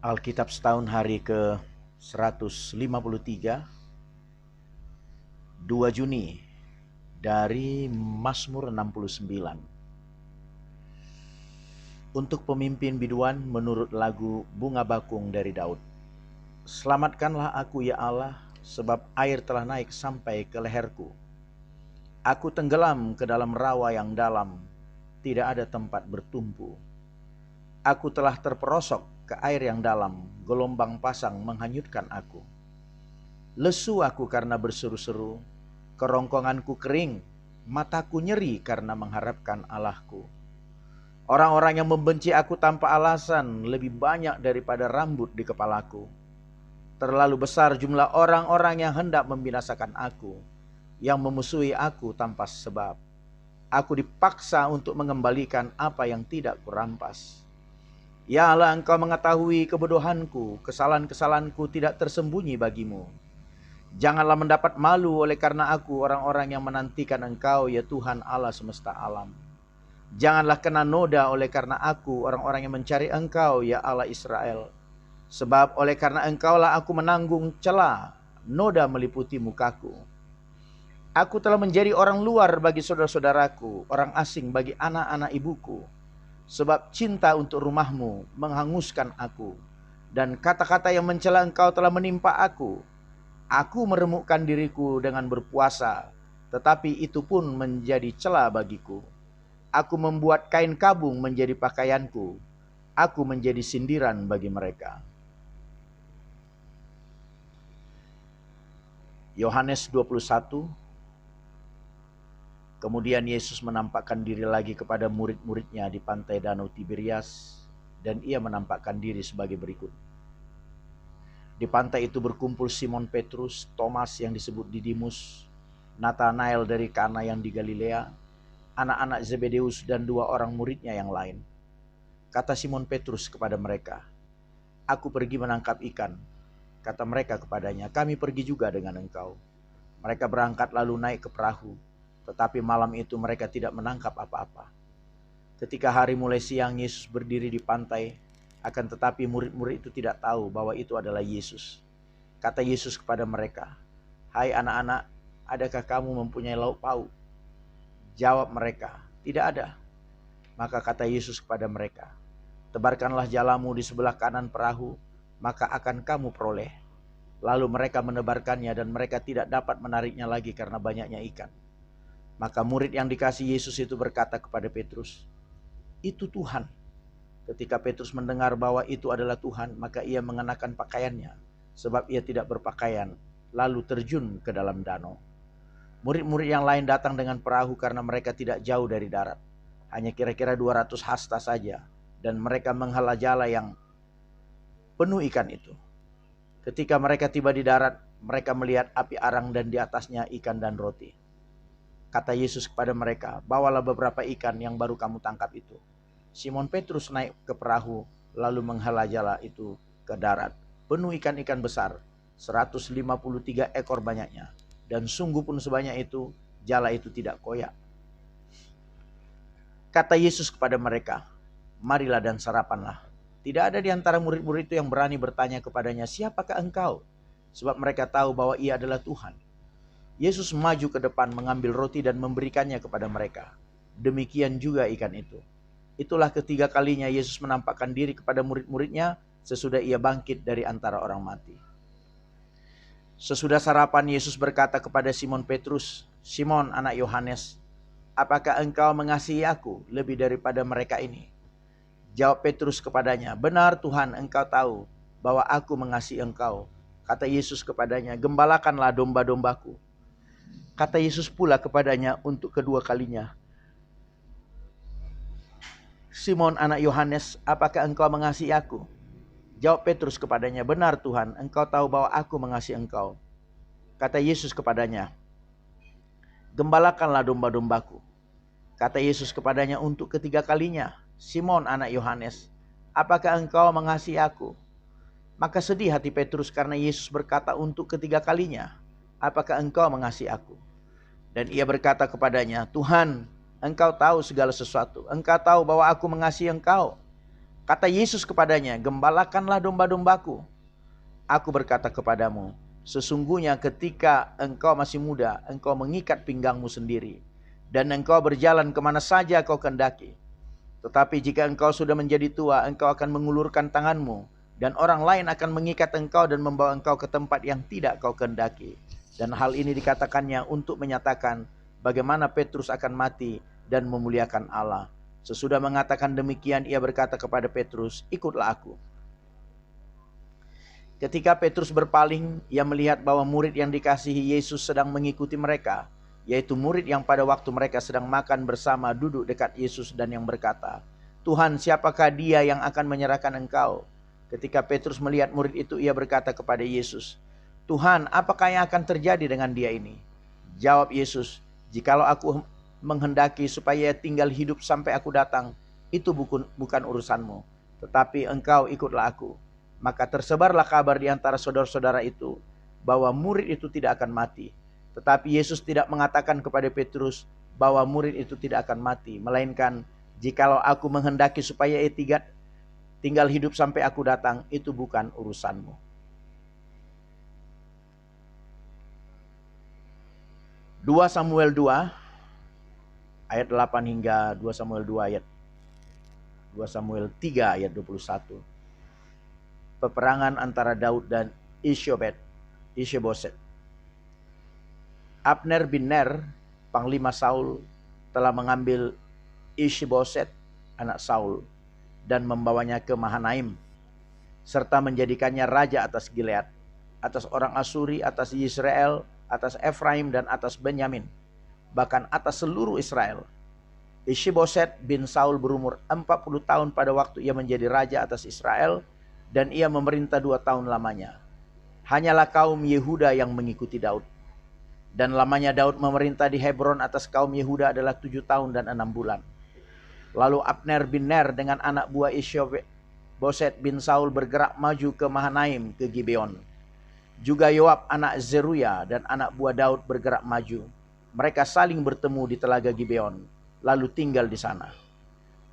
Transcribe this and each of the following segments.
Alkitab setahun hari ke-153, 2 Juni, dari Mazmur 69. Untuk pemimpin biduan menurut lagu Bunga Bakung dari Daud. Selamatkanlah aku ya Allah, sebab air telah naik sampai ke leherku. Aku tenggelam ke dalam rawa yang dalam, tidak ada tempat bertumpu. Aku telah terperosok ke air yang dalam, gelombang pasang menghanyutkan aku. Lesu aku karena berseru-seru, kerongkonganku kering, mataku nyeri karena mengharapkan Allahku. Orang-orang yang membenci aku tanpa alasan lebih banyak daripada rambut di kepalaku. Terlalu besar jumlah orang-orang yang hendak membinasakan aku, yang memusuhi aku tanpa sebab. Aku dipaksa untuk mengembalikan apa yang tidak kurampas. Ya Allah, Engkau mengetahui kebodohanku, kesalahan-kesalahanku tidak tersembunyi bagimu. Janganlah mendapat malu oleh karena aku orang-orang yang menantikan Engkau, ya Tuhan Allah semesta alam. Janganlah kena noda oleh karena aku orang-orang yang mencari Engkau, ya Allah Israel. Sebab oleh karena Engkaulah aku menanggung cela, noda meliputi mukaku. Aku telah menjadi orang luar bagi saudara-saudaraku, orang asing bagi anak-anak ibuku. Sebab cinta untuk rumahmu menghanguskan aku, dan kata-kata yang mencela Engkau telah menimpa aku. Aku meremukkan diriku dengan berpuasa, tetapi itu pun menjadi cela bagiku. Aku membuat kain kabung menjadi pakaianku. Aku menjadi sindiran bagi mereka. Yohanes 21. Kemudian Yesus menampakkan diri lagi kepada murid-muridnya di pantai Danau Tiberias, dan ia menampakkan diri sebagai berikut. Di pantai itu berkumpul Simon Petrus, Thomas yang disebut Didimus, Nathanael dari Kana yang di Galilea, anak-anak Zebedeus dan 2 orang muridnya yang lain. Kata Simon Petrus kepada mereka, "Aku pergi menangkap ikan." Kata mereka kepadanya, "Kami pergi juga dengan engkau." Mereka berangkat lalu naik ke perahu, tetapi malam itu mereka tidak menangkap apa-apa. Ketika hari mulai siang, Yesus berdiri di pantai, akan tetapi murid-murid itu tidak tahu bahwa itu adalah Yesus. Kata Yesus kepada mereka, "Hai anak-anak, adakah kamu mempunyai lauk pauk?" Jawab mereka, "Tidak ada." Maka kata Yesus kepada mereka, "Tebarkanlah jalamu di sebelah kanan perahu, maka akan kamu peroleh." Lalu mereka menebarkannya dan mereka tidak dapat menariknya lagi karena banyaknya ikan. Maka murid yang dikasihi Yesus itu berkata kepada Petrus, "Itu Tuhan." Ketika Petrus mendengar bahwa itu adalah Tuhan, maka ia mengenakan pakaiannya, sebab ia tidak berpakaian, lalu terjun ke dalam danau. Murid-murid yang lain datang dengan perahu karena mereka tidak jauh dari darat, hanya kira-kira 200 hasta saja, dan mereka menghala jala yang penuh ikan itu. Ketika mereka tiba di darat, mereka melihat api arang dan di atasnya ikan dan roti. Kata Yesus kepada mereka, "Bawalah beberapa ikan yang baru kamu tangkap itu." Simon Petrus naik ke perahu, lalu menghala jala itu ke darat, penuh ikan-ikan besar, 153 ekor banyaknya. Dan sungguh pun sebanyak itu, jala itu tidak koyak. Kata Yesus kepada mereka, "Marilah dan sarapanlah." Tidak ada di antara murid-murid itu yang berani bertanya kepadanya, "Siapakah engkau?" Sebab mereka tahu bahwa ia adalah Tuhan. Yesus maju ke depan mengambil roti dan memberikannya kepada mereka. Demikian juga ikan itu. Itulah ketiga kalinya Yesus menampakkan diri kepada murid-muridnya sesudah ia bangkit dari antara orang mati. Sesudah sarapan, Yesus berkata kepada Simon Petrus, "Simon anak Yohanes, apakah engkau mengasihi aku lebih daripada mereka ini?" Jawab Petrus kepadanya, "Benar Tuhan, engkau tahu bahwa aku mengasihi engkau." Kata Yesus kepadanya, "Gembalakanlah domba-dombaku." Kata Yesus pula kepadanya untuk kedua kalinya, "Simon anak Yohanes, apakah engkau mengasihi aku?" Jawab Petrus kepadanya, "Benar Tuhan, engkau tahu bahwa aku mengasihi engkau." Kata Yesus kepadanya, "Gembalakanlah domba-dombaku." Kata Yesus kepadanya untuk ketiga kalinya, "Simon anak Yohanes, apakah engkau mengasihi aku?" Maka sedih hati Petrus karena Yesus berkata untuk ketiga kalinya, "Apakah engkau mengasihi aku?" Dan ia berkata kepadanya, "Tuhan, engkau tahu segala sesuatu. Engkau tahu bahwa aku mengasihi engkau." Kata Yesus kepadanya, "Gembalakanlah domba-dombaku. Aku berkata kepadamu, sesungguhnya ketika engkau masih muda, engkau mengikat pinggangmu sendiri, dan engkau berjalan kemana saja kau kehendaki. Tetapi jika engkau sudah menjadi tua, engkau akan mengulurkan tanganmu, dan orang lain akan mengikat engkau dan membawa engkau ke tempat yang tidak kau kehendaki." Dan hal ini dikatakannya untuk menyatakan bagaimana Petrus akan mati dan memuliakan Allah. Sesudah mengatakan demikian, ia berkata kepada Petrus, "Ikutlah aku." Ketika Petrus berpaling, ia melihat bahwa murid yang dikasihi Yesus sedang mengikuti mereka, yaitu murid yang pada waktu mereka sedang makan bersama duduk dekat Yesus dan yang berkata, "Tuhan, siapakah dia yang akan menyerahkan engkau?" Ketika Petrus melihat murid itu, ia berkata kepada Yesus, "Tuhan, apakah yang akan terjadi dengan dia ini?" Jawab Yesus, "Jikalau aku menghendaki supaya ia tinggal hidup sampai aku datang, itu bukan urusanmu. Tetapi engkau ikutlah aku." Maka tersebarlah kabar di antara saudara-saudara itu bahwa murid itu tidak akan mati. Tetapi Yesus tidak mengatakan kepada Petrus bahwa murid itu tidak akan mati, melainkan, "Jikalau aku menghendaki supaya ia tinggal hidup sampai aku datang, itu bukan urusanmu." 2 Samuel 2 ayat 8 hingga 2 Samuel 2 ayat 2 Samuel 3 ayat 21. Peperangan antara Daud dan Ishiboset. Abner bin Ner, panglima Saul, telah mengambil Ishiboset, anak Saul, dan membawanya ke Mahanaim, serta menjadikannya raja atas Gilead, atas orang Asuri, atas Yisrael, atas Efraim, dan atas Benyamin, bahkan atas seluruh Israel. Ishiboset bin Saul berumur 40 tahun pada waktu ia menjadi raja atas Israel, dan ia memerintah 2 tahun lamanya. Hanyalah kaum Yehuda yang mengikuti Daud. Dan lamanya Daud memerintah di Hebron atas kaum Yehuda adalah 7 tahun dan 6 bulan. Lalu Abner bin Ner dengan anak buah Ishiboset bin Saul bergerak maju ke Mahanaim, ke Gibeon. Juga Yoab anak Zeruya dan anak buah Daud bergerak maju. Mereka saling bertemu di telaga Gibeon, lalu tinggal di sana.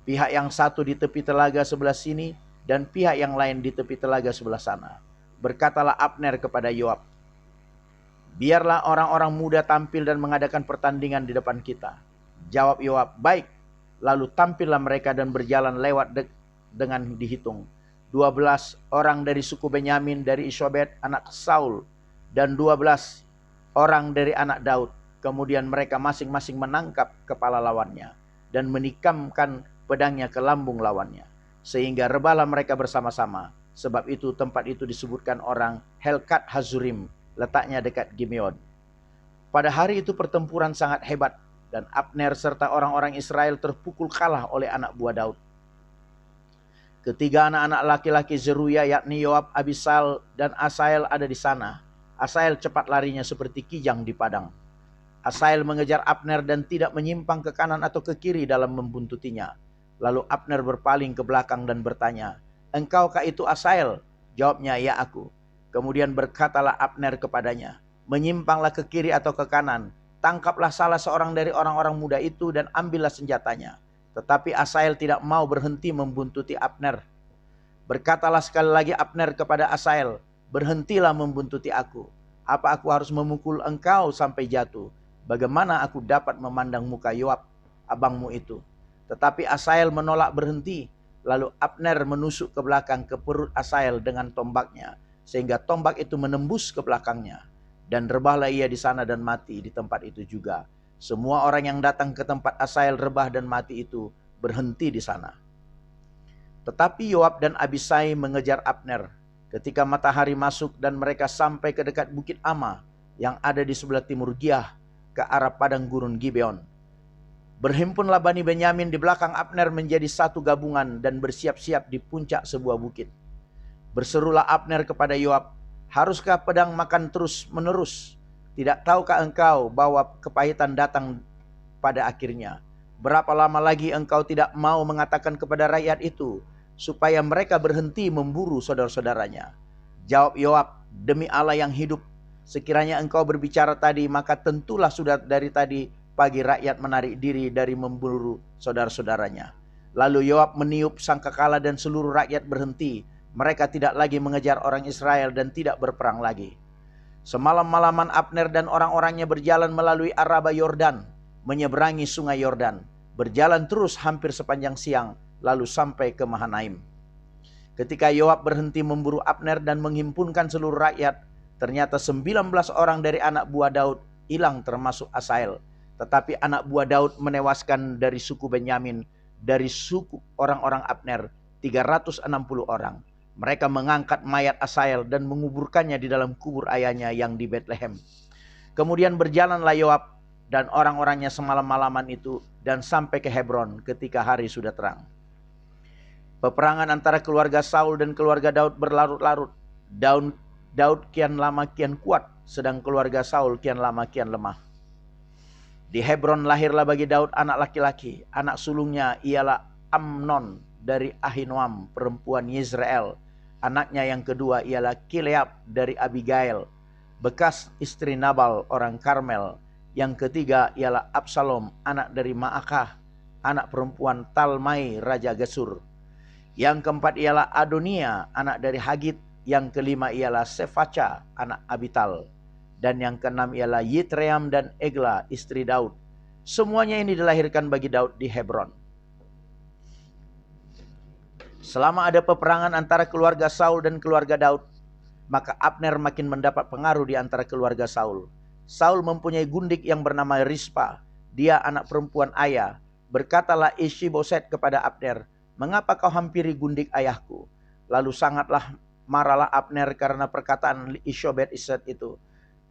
Pihak yang satu di tepi telaga sebelah sini, dan pihak yang lain di tepi telaga sebelah sana. Berkatalah Abner kepada Yoab, "Biarlah orang-orang muda tampil dan mengadakan pertandingan di depan kita." Jawab Yoab, "Baik." Lalu tampillah mereka dan berjalan lewat dengan dihitung 12 orang dari suku Benyamin, dari Ishobet anak Saul, dan 12 orang dari anak Daud. Kemudian mereka masing-masing menangkap kepala lawannya dan menikamkan pedangnya ke lambung lawannya, sehingga rebahlah mereka bersama-sama. Sebab itu tempat itu disebutkan orang Helkat Hazurim, letaknya dekat Gibeon. Pada hari itu pertempuran sangat hebat, dan Abner serta orang-orang Israel terpukul kalah oleh anak buah Daud. Ketiga anak-anak laki-laki Zeruya, yakni Yoab, Abisal, dan Asael ada di sana. Asael cepat larinya seperti kijang di padang. Asael mengejar Abner dan tidak menyimpang ke kanan atau ke kiri dalam membuntutinya. Lalu Abner berpaling ke belakang dan bertanya, "Engkaukah itu Asael?" Jawabnya, "Ya, aku." Kemudian berkatalah Abner kepadanya, "Menyimpanglah ke kiri atau ke kanan, tangkaplah salah seorang dari orang-orang muda itu dan ambillah senjatanya." Tetapi Asael tidak mau berhenti membuntuti Abner. Berkatalah sekali lagi Abner kepada Asael, "Berhentilah membuntuti aku. Apa aku harus memukul engkau sampai jatuh? Bagaimana aku dapat memandang muka Yoab, abangmu itu?" Tetapi Asael menolak berhenti. Lalu Abner menusuk ke belakang ke perut Asael dengan tombaknya, sehingga tombak itu menembus ke belakangnya. Dan rebahlah ia di sana dan mati di tempat itu juga. Semua orang yang datang ke tempat Asael rebah dan mati itu berhenti di sana. Tetapi Yoab dan Abisai mengejar Abner ketika matahari masuk, dan mereka sampai ke dekat Bukit Ama yang ada di sebelah timur Giah ke arah padang gurun Gibeon. Berhimpunlah Bani Benyamin di belakang Abner menjadi satu gabungan dan bersiap-siap di puncak sebuah bukit. Berserulah Abner kepada Yoab, "Haruskah pedang makan terus menerus? Tidak tahukah engkau bahwa kepahitan datang pada akhirnya? Berapa lama lagi engkau tidak mau mengatakan kepada rakyat itu supaya mereka berhenti memburu saudara-saudaranya?" Jawab Yoab, "Demi Allah yang hidup, sekiranya engkau berbicara tadi, maka tentulah sudah dari tadi pagi rakyat menarik diri dari memburu saudara-saudaranya." Lalu Yoab meniup sangkakala dan seluruh rakyat berhenti. Mereka tidak lagi mengejar orang Israel dan tidak berperang lagi. Semalam-malaman Abner dan orang-orangnya berjalan melalui Araba Yordan, menyeberangi sungai Yordan, berjalan terus hampir sepanjang siang, lalu sampai ke Mahanaim. Ketika Yoab berhenti memburu Abner dan menghimpunkan seluruh rakyat, ternyata 19 orang dari anak buah Daud hilang termasuk Asael. Tetapi anak buah Daud menewaskan dari suku Benyamin, dari suku orang-orang Abner, 360 orang. Mereka mengangkat mayat Asael dan menguburkannya di dalam kubur ayahnya yang di Betlehem. Kemudian berjalanlah Yoab dan orang-orangnya semalam-malaman itu dan sampai ke Hebron ketika hari sudah terang. Peperangan antara keluarga Saul dan keluarga Daud berlarut-larut. Daud kian lama kian kuat, sedang keluarga Saul kian lama kian lemah. Di Hebron lahirlah bagi Daud anak laki-laki. Anak sulungnya ialah Amnon dari Ahinoam, perempuan Yezreel. Anaknya yang kedua ialah Kileab dari Abigail, bekas istri Nabal orang Karmel. Yang ketiga ialah Absalom, anak dari Maakah, anak perempuan Talmai Raja Gesur. Yang keempat ialah Adonia, anak dari Hagit. Yang kelima ialah Sefaca, anak Abital. Dan yang keenam ialah Yitream dan Egla, istri Daud. Semuanya ini dilahirkan bagi Daud di Hebron. Selama ada peperangan antara keluarga Saul dan keluarga Daud, maka Abner makin mendapat pengaruh di antara keluarga Saul. Saul mempunyai gundik yang bernama Rispa. Dia anak perempuan ayah. Berkatalah Ishiboset kepada Abner, "Mengapa kau hampiri gundik ayahku?" Lalu sangatlah marahlah Abner karena perkataan Ishiboset itu.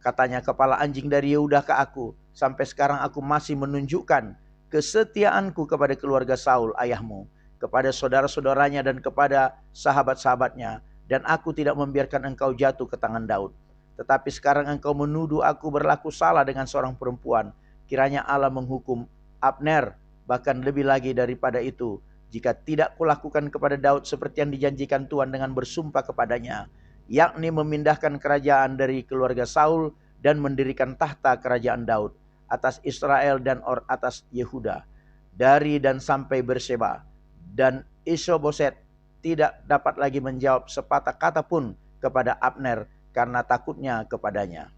Katanya, "Kepala anjing dari Yehuda ke aku. Sampai sekarang aku masih menunjukkan kesetiaanku kepada keluarga Saul ayahmu, kepada saudara-saudaranya dan kepada sahabat-sahabatnya. Dan aku tidak membiarkan engkau jatuh ke tangan Daud. Tetapi sekarang engkau menuduh aku berlaku salah dengan seorang perempuan. Kiranya Allah menghukum Abner, bahkan lebih lagi daripada itu, jika tidak kulakukan kepada Daud seperti yang dijanjikan Tuhan dengan bersumpah kepadanya, yakni memindahkan kerajaan dari keluarga Saul dan mendirikan tahta kerajaan Daud atas Israel dan atas Yehuda, dari dan sampai Berseba." Dan Ishiboset tidak dapat lagi menjawab sepatah kata pun kepada Abner karena takutnya kepadanya.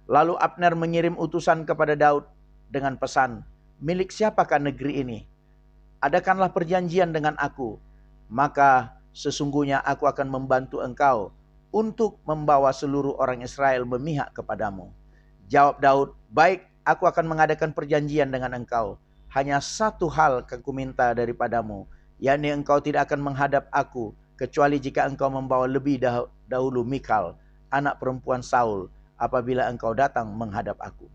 Lalu Abner mengirim utusan kepada Daud dengan pesan, "Milik siapakah negeri ini? Adakanlah perjanjian dengan aku, maka sesungguhnya aku akan membantu engkau untuk membawa seluruh orang Israel memihak kepadamu." Jawab Daud, "Baik, aku akan mengadakan perjanjian dengan engkau. Hanya satu hal aku minta daripadamu, yakni engkau tidak akan menghadap aku, kecuali jika engkau membawa lebih dahulu Mikal, anak perempuan Saul, apabila engkau datang menghadap aku."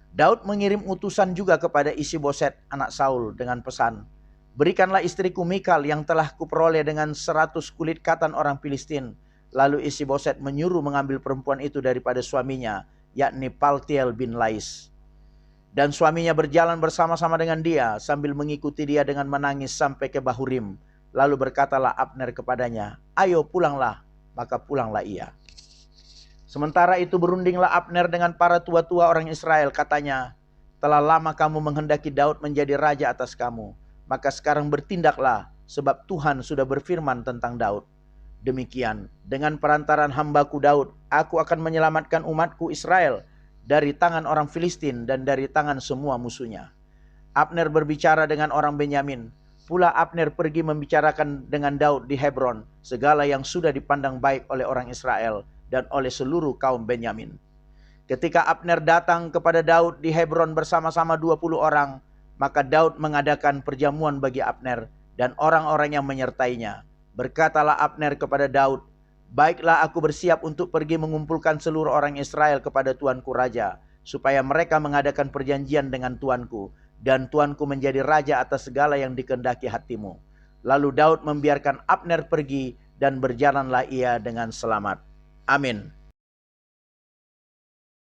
Daud mengirim utusan juga kepada Ishiboset, anak Saul, dengan pesan, "Berikanlah istriku Mikal yang telah kuperoleh dengan 100 kulit katan orang Filistin." Lalu Ishiboset menyuruh mengambil perempuan itu daripada suaminya, yakni Paltiel bin Lais. Dan suaminya berjalan bersama-sama dengan dia sambil mengikuti dia dengan menangis sampai ke Bahurim. Lalu berkatalah Abner kepadanya, "Ayo pulanglah." Maka pulanglah ia. Sementara itu berundinglah Abner dengan para tua-tua orang Israel. Katanya, "Telah lama kamu menghendaki Daud menjadi raja atas kamu. Maka sekarang bertindaklah, sebab Tuhan sudah berfirman tentang Daud. Demikian, dengan perantaran hambaku Daud, aku akan menyelamatkan umatku Israel dari tangan orang Filistin dan dari tangan semua musuhnya." Abner berbicara dengan orang Benyamin. Pula Abner pergi membicarakan dengan Daud di Hebron segala yang sudah dipandang baik oleh orang Israel dan oleh seluruh kaum Benyamin. Ketika Abner datang kepada Daud di Hebron bersama-sama 20 orang, maka Daud mengadakan perjamuan bagi Abner dan orang-orang yang menyertainya. Berkatalah Abner kepada Daud, "Baiklah, aku bersiap untuk pergi mengumpulkan seluruh orang Israel kepada tuanku raja, supaya mereka mengadakan perjanjian dengan tuanku, dan tuanku menjadi raja atas segala yang dikehendaki hatimu." Lalu Daud membiarkan Abner pergi, dan berjalanlah ia dengan selamat. Amin.